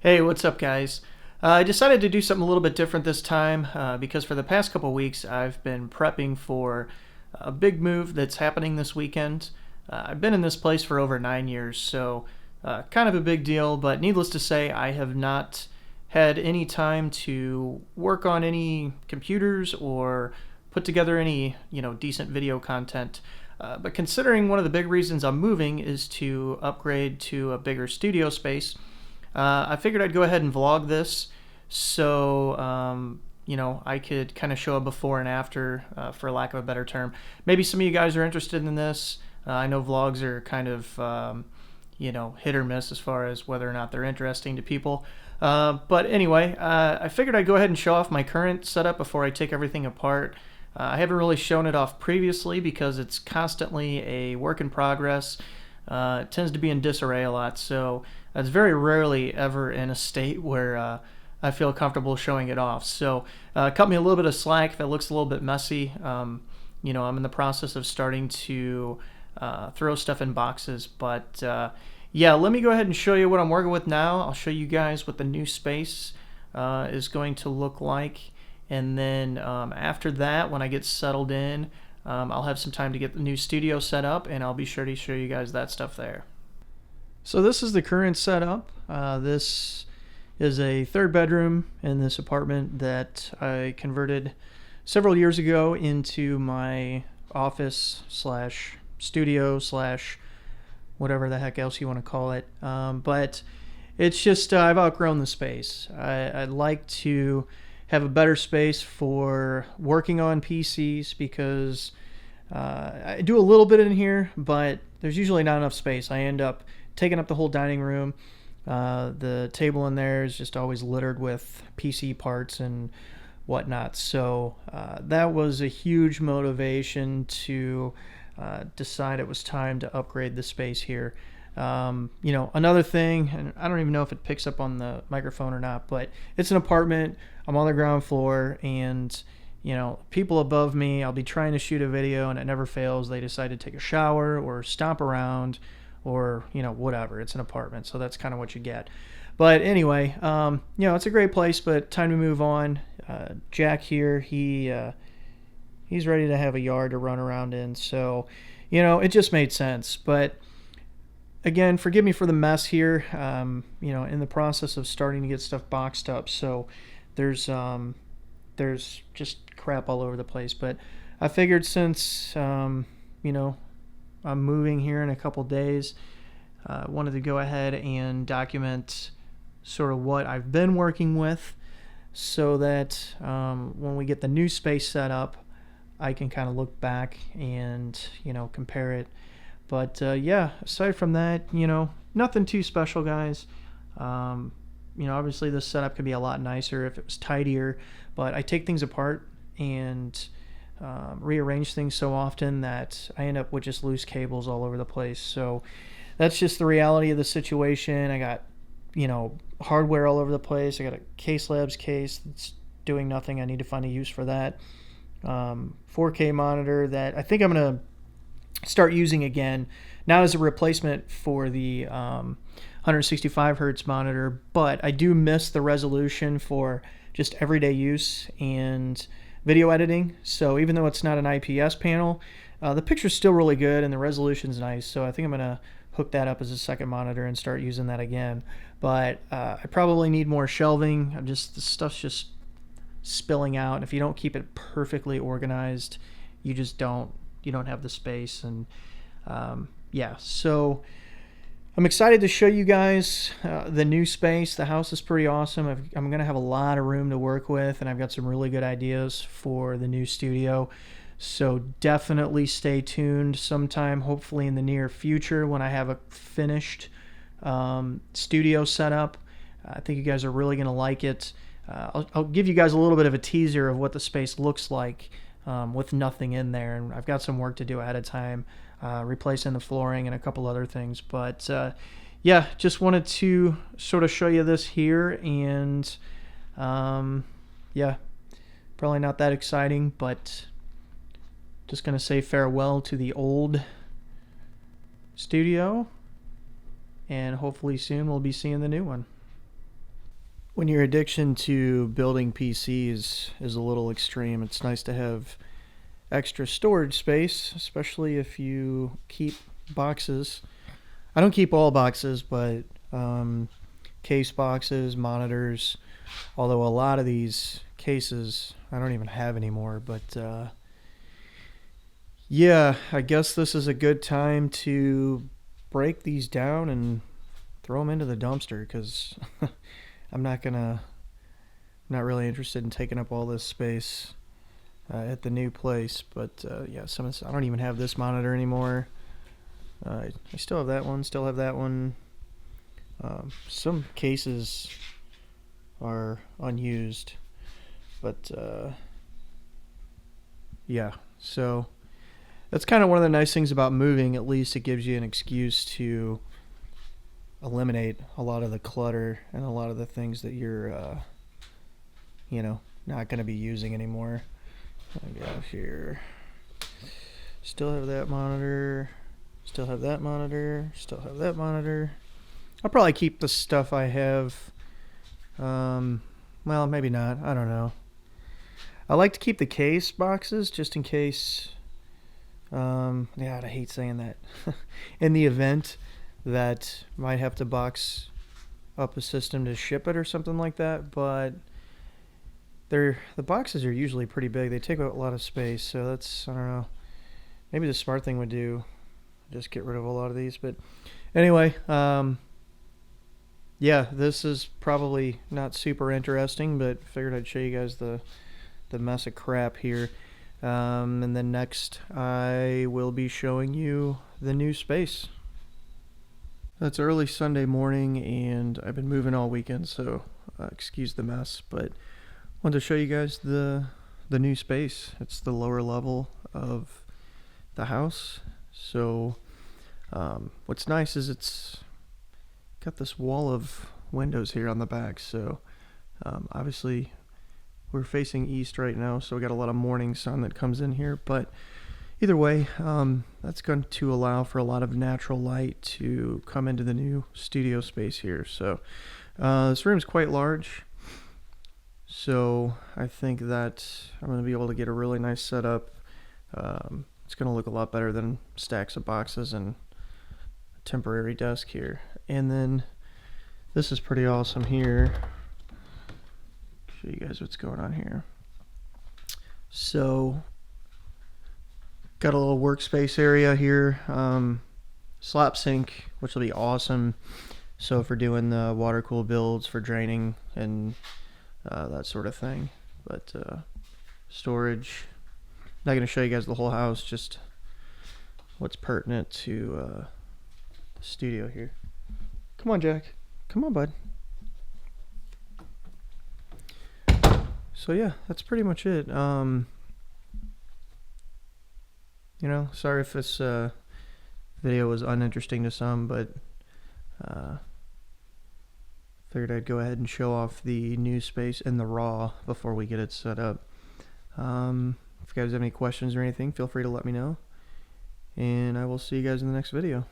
Hey, what's up, guys? I decided to do something a little bit different this time because for the past couple weeks I've been prepping for a big move that's happening this weekend. I've been in this place for over 9 years, so kind of a big deal, but needless to say, I have not had any time to work on any computers or put together any, decent video content. But considering one of the big reasons I'm moving is to upgrade to a bigger studio space, I figured I'd go ahead and vlog this so I could kind of show a before and after, for lack of a better term. Maybe some of you guys are interested in this. I know vlogs are kind of hit or miss as far as whether or not they're interesting to people. But anyway, I figured I'd go ahead and show off my current setup before I take everything apart. I haven't really shown it off previously because it's constantly a work in progress. It tends to be in disarray a lot, so it's very rarely ever in a state where I feel comfortable showing it off. So cut me a little bit of slack if it looks a little bit messy. I'm in the process of starting to throw stuff in boxes, but yeah, let me go ahead and show you what I'm working with now. I'll show you guys what the new space is going to look like, and then after that, when I get settled in, I'll have some time to get the new studio set up, and I'll be sure to show you guys that stuff there. So this is the current setup. This is a third bedroom in this apartment that I converted several years ago into my office slash studio slash whatever the heck else you want to call it. But it's just I've outgrown the space. I'd like to have a better space for working on PCs because I do a little bit in here, but there's usually not enough space. I end up taking up the whole dining room. The table in there is just always littered with PC parts and whatnot. So that was a huge motivation to decide it was time to upgrade the space here. Another thing, and I don't even know if it picks up on the microphone or not, but it's an apartment. I'm on the ground floor, and people above me, I'll be trying to shoot a video and it never fails. They decide to take a shower or stomp around or, whatever. It's an apartment, so that's kind of what you get. But anyway, it's a great place, but time to move on. Jack here, he's ready to have a yard to run around in, so, it just made sense. But again, forgive me for the mess here, in the process of starting to get stuff boxed up, so there's just crap all over the place. But I figured since I'm moving here in a couple days, I wanted to go ahead and document sort of what I've been working with so that when we get the new space set up, I can kind of look back and compare it. But yeah, aside from that, nothing too special, guys. Obviously this setup could be a lot nicer if it was tidier, but I take things apart and rearrange things so often that I end up with just loose cables all over the place. So that's just the reality of the situation. I got, hardware all over the place. I got a Case Labs case that's doing nothing. I need to find a use for that. 4K monitor that I think I'm going to start using again, not as a replacement for the 165 hertz monitor, but I do miss the resolution for just everyday use and video editing. So even though it's not an IPS panel, the picture's still really good and the resolution's nice. So I think I'm going to hook that up as a second monitor and start using that again. But I probably need more shelving. The stuff's just spilling out. If you don't keep it perfectly organized, you don't have the space. And yeah, so I'm excited to show you guys the new space. The house is pretty awesome. I'm going to have a lot of room to work with, and I've got some really good ideas for the new studio. So definitely stay tuned sometime, hopefully in the near future, when I have a finished studio setup. I think you guys are really going to like it. I'll give you guys a little bit of a teaser of what the space looks like with nothing in there. And I've got some work to do ahead of time, replacing the flooring and a couple other things. But yeah, just wanted to sort of show you this here. And yeah, probably not that exciting, but just going to say farewell to the old studio. And hopefully soon we'll be seeing the new one. When your addiction to building PCs is a little extreme, it's nice to have extra storage space, especially if you keep boxes. I don't keep all boxes, but case boxes, monitors, although a lot of these cases I don't even have anymore. But yeah, I guess this is a good time to break these down and throw them into the dumpster because I'm not really interested in taking up all this space at the new place. But yeah, I don't even have this monitor anymore. I still have that one. Still have that one. Some cases are unused, but yeah. So that's kind of one of the nice things about moving. At least it gives you an excuse to eliminate a lot of the clutter and a lot of the things that you're, not going to be using anymore. I got here. Still have that monitor. Still have that monitor. Still have that monitor. I'll probably keep the stuff I have. Well, maybe not. I don't know. I like to keep the case boxes just in case. Yeah, I hate saying that. In the event that might have to box up a system to ship it or something like that, but the boxes are usually pretty big. They take a lot of space, so that's, I don't know. Maybe the smart thing would do just get rid of a lot of these, but anyway, yeah, this is probably not super interesting, but figured I'd show you guys the mess of crap here. And then next I will be showing you the new space. It's early Sunday morning and I've been moving all weekend, so excuse the mess, but I wanted to show you guys the new space. It's the lower level of the house. So what's nice is it's got this wall of windows here on the back, so obviously we're facing east right now, so we got a lot of morning sun that comes in here, but either way, that's going to allow for a lot of natural light to come into the new studio space here. So this room is quite large, so I think that I'm going to be able to get a really nice setup. It's going to look a lot better than stacks of boxes and a temporary desk here. And then this is pretty awesome here. Show you guys what's going on here. So got a little workspace area here, slop sink, which will be awesome. So for doing the water cool builds for draining and that sort of thing. But storage. Not going to show you guys the whole house, just what's pertinent to the studio here. Come on, Jack. Come on, bud. So yeah, that's pretty much it. Sorry if this video was uninteresting to some, but figured I'd go ahead and show off the new space in the raw before we get it set up. If you guys have any questions or anything, feel free to let me know, and I will see you guys in the next video.